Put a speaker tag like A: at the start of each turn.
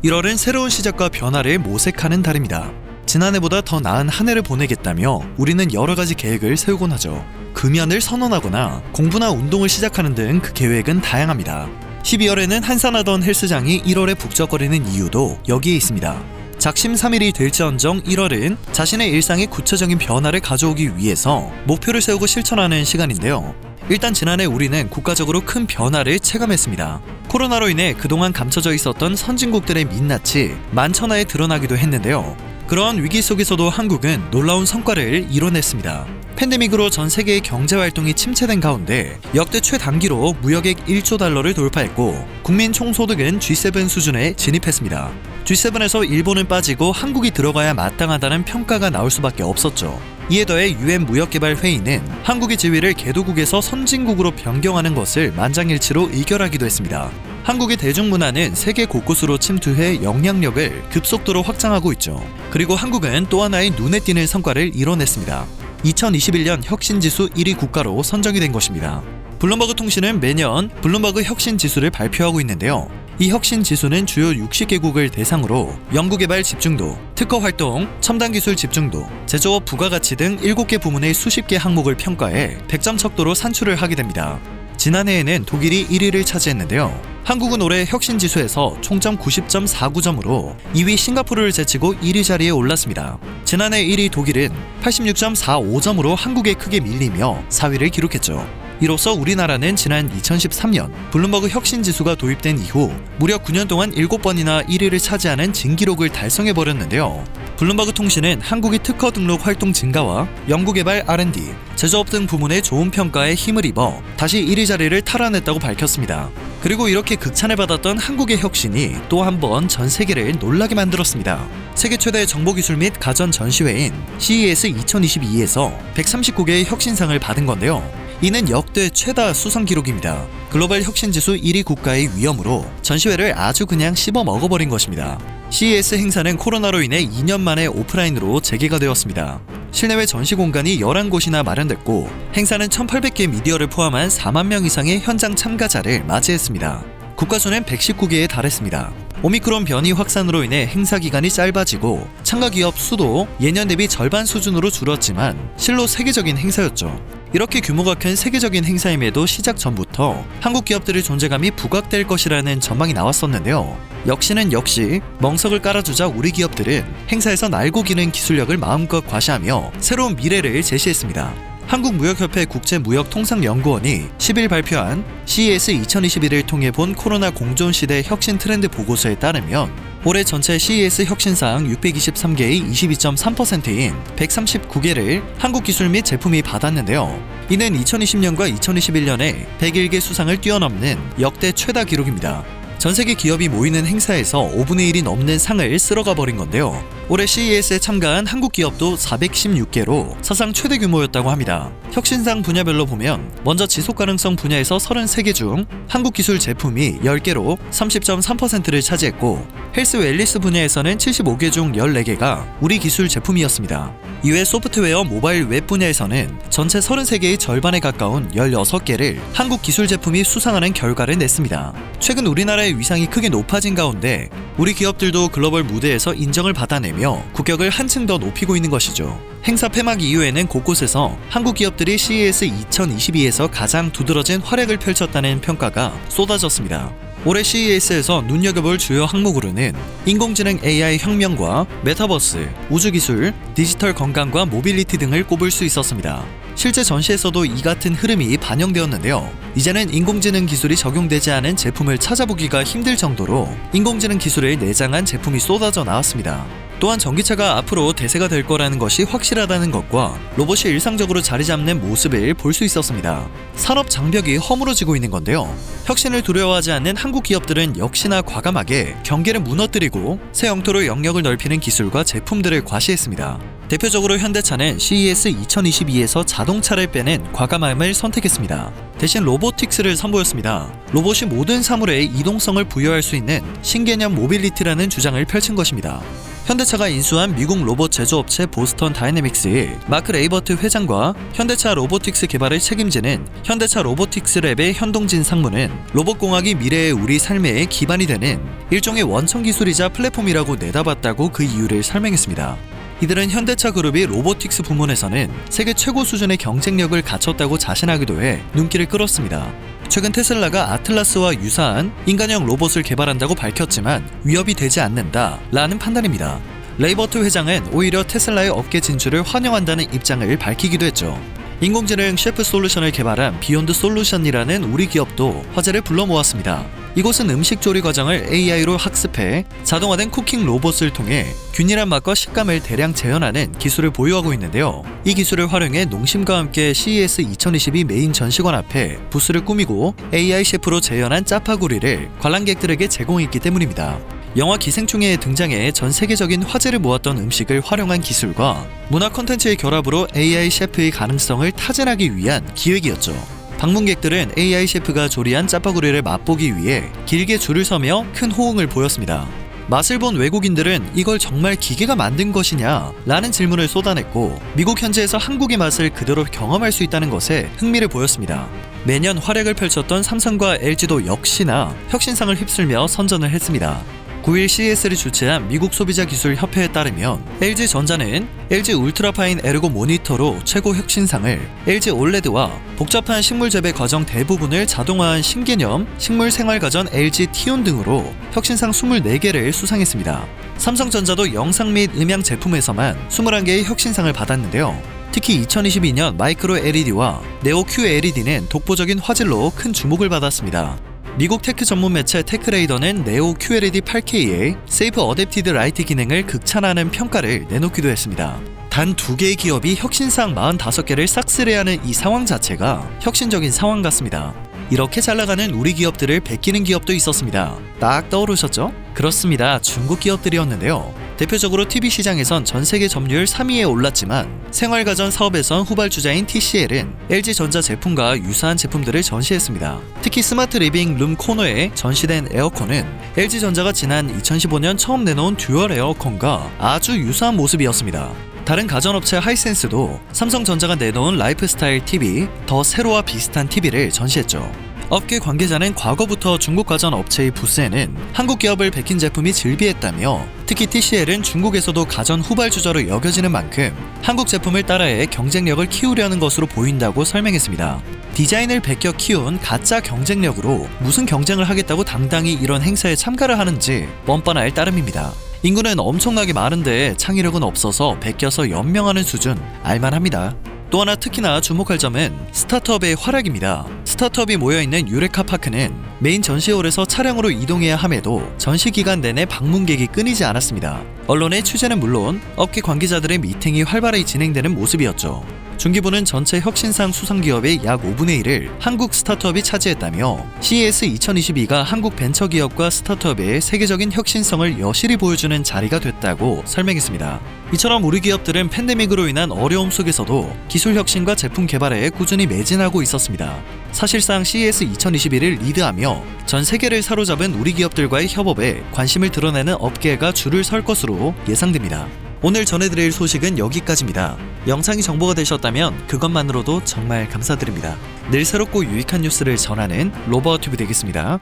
A: 1월은 새로운 시작과 변화를 모색하는 달입니다. 지난해보다 더 나은 한 해를 보내겠다며 우리는 여러 가지 계획을 세우곤 하죠. 금연을 선언하거나 공부나 운동을 시작하는 등 그 계획은 다양합니다. 12월에는 한산하던 헬스장이 1월에 북적거리는 이유도 여기에 있습니다. 작심삼일이 될지언정 1월은 자신의 일상에 구체적인 변화를 가져오기 위해서 목표를 세우고 실천하는 시간인데요. 일단 지난해 우리는 국가적으로 큰 변화를 체감했습니다. 코로나로 인해 그동안 감춰져 있었던 선진국들의 민낯이 만천하에 드러나기도 했는데요. 그런 위기 속에서도 한국은 놀라운 성과를 이뤄냈습니다. 팬데믹으로 전 세계의 경제활동이 침체된 가운데 역대 최단기로 무역액 1조 달러를 돌파했고 국민 총소득은 G7 수준에 진입했습니다. G7에서 일본은 빠지고 한국이 들어가야 마땅하다는 평가가 나올 수밖에 없었죠. 이에 더해 UN 무역개발회의는 한국의 지위를 개도국에서 선진국으로 변경하는 것을 만장일치로 의결하기도 했습니다. 한국의 대중문화는 세계 곳곳으로 침투해 영향력을 급속도로 확장하고 있죠. 그리고 한국은 또 하나의 눈에 띄는 성과를 이뤄냈습니다. 2021년 혁신지수 1위 국가로 선정이 된 것입니다. 블룸버그 통신은 매년 블룸버그 혁신지수를 발표하고 있는데요. 이 혁신지수는 주요 60개국을 대상으로 연구개발 집중도, 특허활동, 첨단기술 집중도, 제조업 부가가치 등 7개 부문의 수십 개 항목을 평가해 100점 척도로 산출을 하게 됩니다. 지난해에는 독일이 1위를 차지했는데요. 한국은 올해 혁신지수에서 총점 90.49점으로 2위 싱가포르를 제치고 1위 자리에 올랐습니다. 지난해 1위 독일은 86.45점으로 한국에 크게 밀리며 4위를 기록했죠. 이로써 우리나라는 지난 2013년 블룸버그 혁신지수가 도입된 이후 무려 9년 동안 7번이나 1위를 차지하는 진기록을 달성해버렸는데요. 블룸버그 통신은 한국이 특허 등록 활동 증가와 연구개발 R&D, 제조업 등 부문의 좋은 평가에 힘을 입어 다시 1위 자리를 탈환했다고 밝혔습니다. 그리고 이렇게 극찬을 받았던 한국의 혁신이 또 한 번 전 세계를 놀라게 만들었습니다. 세계 최대 정보기술 및 가전 전시회인 CES 2022에서 139개의 혁신상을 받은 건데요. 이는 역대 최다 수상 기록입니다. 글로벌 혁신지수 1위 국가의 위험으로 전시회를 아주 그냥 씹어 먹어버린 것입니다. CES 행사는 코로나로 인해 2년 만에 오프라인으로 재개가 되었습니다. 실내외 전시 공간이 11곳이나 마련됐고 행사는 1,800개 미디어를 포함한 4만 명 이상의 현장 참가자를 맞이했습니다. 국가수는 119개에 달했습니다. 오미크론 변이 확산으로 인해 행사 기간이 짧아지고 참가 기업 수도 예년 대비 절반 수준으로 줄었지만 실로 세계적인 행사였죠. 이렇게 규모가 큰 세계적인 행사임에도 시작 전부터 한국 기업들의 존재감이 부각될 것이라는 전망이 나왔었는데요. 역시는 역시 멍석을 깔아주자 우리 기업들은 행사에서 날고 기는 기술력을 마음껏 과시하며 새로운 미래를 제시했습니다. 한국무역협회 국제무역통상연구원이 10일 발표한 CES 2021을 통해 본 코로나 공존시대 혁신 트렌드 보고서에 따르면 올해 전체 CES 혁신상 623개의 22.3%인 139개를 한국 기술 및 제품이 받았는데요. 이는 2020년과 2021년에 101개 수상을 뛰어넘는 역대 최다 기록입니다. 전세계 기업이 모이는 행사에서 5분의 1이 넘는 상을 쓸어가 버린 건데요. 올해 CES에 참가한 한국 기업도 416개로 사상 최대 규모였다고 합니다. 혁신상 분야별로 보면 먼저 지속가능성 분야에서 33개 중 한국 기술 제품이 10개로 30.3%를 차지했고 헬스 웰니스 분야에서는 75개 중 14개가 우리 기술 제품이었습니다. 이외 소프트웨어 모바일 웹 분야에서는 전체 33개의 절반에 가까운 16개를 한국 기술 제품이 수상하는 결과를 냈습니다. 최근 우리나라의 위상이 크게 높아진 가운데 우리 기업들도 글로벌 무대에서 인정을 받아내며 국격을 한층 더 높이고 있는 것이죠. 행사 폐막 이후에는 곳곳에서 한국 기업들이 CES 2022에서 가장 두드러진 활약을 펼쳤다는 평가가 쏟아졌습니다. 올해 CES에서 눈여겨볼 주요 항목으로는 인공지능 AI 혁명과 메타버스, 우주기술, 디지털 건강과 모빌리티 등을 꼽을 수 있었습니다. 실제 전시에서도 이 같은 흐름이 반영되었는데요. 이제는 인공지능 기술이 적용되지 않은 제품을 찾아보기가 힘들 정도로 인공지능 기술을 내장한 제품이 쏟아져 나왔습니다. 또한 전기차가 앞으로 대세가 될 거라는 것이 확실하다는 것과 로봇이 일상적으로 자리 잡는 모습을 볼 수 있었습니다. 산업 장벽이 허물어지고 있는 건데요. 혁신을 두려워하지 않는 한국 기업들은 역시나 과감하게 경계를 무너뜨리고 새 영토로 영역을 넓히는 기술과 제품들을 과시했습니다. 대표적으로 현대차는 CES 2022에서 자동차를 빼낸 과감함을 선택했습니다. 대신 로보틱스를 선보였습니다. 로봇이 모든 사물에 이동성을 부여할 수 있는 신개념 모빌리티라는 주장을 펼친 것입니다. 현대차가 인수한 미국 로봇 제조업체 보스턴 다이내믹스의 마크 레이버트 회장과 현대차 로보틱스 개발을 책임지는 현대차 로보틱스 랩의 현동진 상무는 로봇공학이 미래의 우리 삶의 기반이 되는 일종의 원천 기술이자 플랫폼이라고 내다봤다고 그 이유를 설명했습니다. 이들은 현대차 그룹이 로보틱스 부문에서는 세계 최고 수준의 경쟁력을 갖췄다고 자신하기도 해 눈길을 끌었습니다. 최근 테슬라가 아틀라스와 유사한 인간형 로봇을 개발한다고 밝혔지만 위협이 되지 않는다 라는 판단입니다. 레이버트 회장은 오히려 테슬라의 업계 진출을 환영한다는 입장을 밝히기도 했죠. 인공지능 셰프 솔루션을 개발한 비욘드 솔루션이라는 우리 기업도 화제를 불러 모았습니다. 이곳은 음식 조리 과정을 AI로 학습해 자동화된 쿠킹 로봇을 통해 균일한 맛과 식감을 대량 재현하는 기술을 보유하고 있는데요. 이 기술을 활용해 농심과 함께 CES 2022 메인 전시관 앞에 부스를 꾸미고 AI 셰프로 재현한 짜파구리를 관람객들에게 제공했기 때문입니다. 영화 기생충에 등장해 전 세계적인 화제를 모았던 음식을 활용한 기술과 문화 콘텐츠의 결합으로 AI 셰프의 가능성을 타진하기 위한 기획이었죠. 방문객들은 AI 셰프가 조리한 짜파구리를 맛보기 위해 길게 줄을 서며 큰 호응을 보였습니다. 맛을 본 외국인들은 이걸 정말 기계가 만든 것이냐? 라는 질문을 쏟아냈고 미국 현지에서 한국의 맛을 그대로 경험할 수 있다는 것에 흥미를 보였습니다. 매년 활약을 펼쳤던 삼성과 LG도 역시나 혁신상을 휩쓸며 선전을 했습니다. 9일 CES를 주최한 미국 소비자기술협회에 따르면 LG전자는 LG 울트라파인 에르고 모니터로 최고 혁신상을, LG 올레드와 복잡한 식물 재배 과정 대부분을 자동화한 신개념 식물 생활가전 LG 티온 등으로 혁신상 24개를 수상했습니다. 삼성전자도 영상 및 음향 제품에서만 21개의 혁신상을 받았는데요. 특히 2022년 마이크로 LED와 네오 QLED는 독보적인 화질로 큰 주목을 받았습니다. 미국 테크 전문 매체 테크레이더는 네오 QLED 8K의 세이프 어댑티드 라이트 기능을 극찬하는 평가를 내놓기도 했습니다. 단 2개의 기업이 혁신상 45개를 싹쓸이하는 이 상황 자체가 혁신적인 상황 같습니다. 이렇게 잘 나가는 우리 기업들을 베끼는 기업도 있었습니다. 딱 떠오르셨죠? 그렇습니다. 중국 기업들이었는데요. 대표적으로 TV 시장에선 전 세계 점유율 3위에 올랐지만 생활가전 사업에선 후발주자인 TCL은 LG전자 제품과 유사한 제품들을 전시했습니다. 특히 스마트 리빙 룸 코너에 전시된 에어컨은 LG전자가 지난 2015년 처음 내놓은 듀얼 에어컨과 아주 유사한 모습이었습니다. 다른 가전업체 하이센스도 삼성전자가 내놓은 라이프스타일 TV, 더 세로와 비슷한 TV를 전시했죠. 업계 관계자는 과거부터 중국 가전 업체의 부스에는 한국 기업을 베낀 제품이 즐비했다며 특히 TCL은 중국에서도 가전 후발주자로 여겨지는 만큼 한국 제품을 따라해 경쟁력을 키우려는 것으로 보인다고 설명했습니다. 디자인을 베껴 키운 가짜 경쟁력으로 무슨 경쟁을 하겠다고 당당히 이런 행사에 참가를 하는지 뻔뻔할 따름입니다. 인구는 엄청나게 많은데 창의력은 없어서 베껴서 연명하는 수준 알만합니다. 또 하나 특히나 주목할 점은 스타트업의 활약입니다. 스타트업이 모여있는 유레카파크는 메인 전시홀에서 차량으로 이동해야 함에도 전시 기간 내내 방문객이 끊이지 않았습니다. 언론의 취재는 물론 업계 관계자들의 미팅이 활발히 진행되는 모습이었죠. 중기부는 전체 혁신상 수상기업의 약 5분의 1을 한국 스타트업이 차지했다며 CES 2022가 한국 벤처기업과 스타트업의 세계적인 혁신성을 여실히 보여주는 자리가 됐다고 설명했습니다. 이처럼 우리 기업들은 팬데믹으로 인한 어려움 속에서도 기술 혁신과 제품 개발에 꾸준히 매진하고 있었습니다. 사실상 CES 2021을 리드하며 전 세계를 사로잡은 우리 기업들과의 협업에 관심을 드러내는 업계가 줄을 설 것으로 예상됩니다. 오늘 전해드릴 소식은 여기까지입니다. 영상이 정보가 되셨다면 그것만으로도 정말 감사드립니다. 늘 새롭고 유익한 뉴스를 전하는 로버튜브 되겠습니다.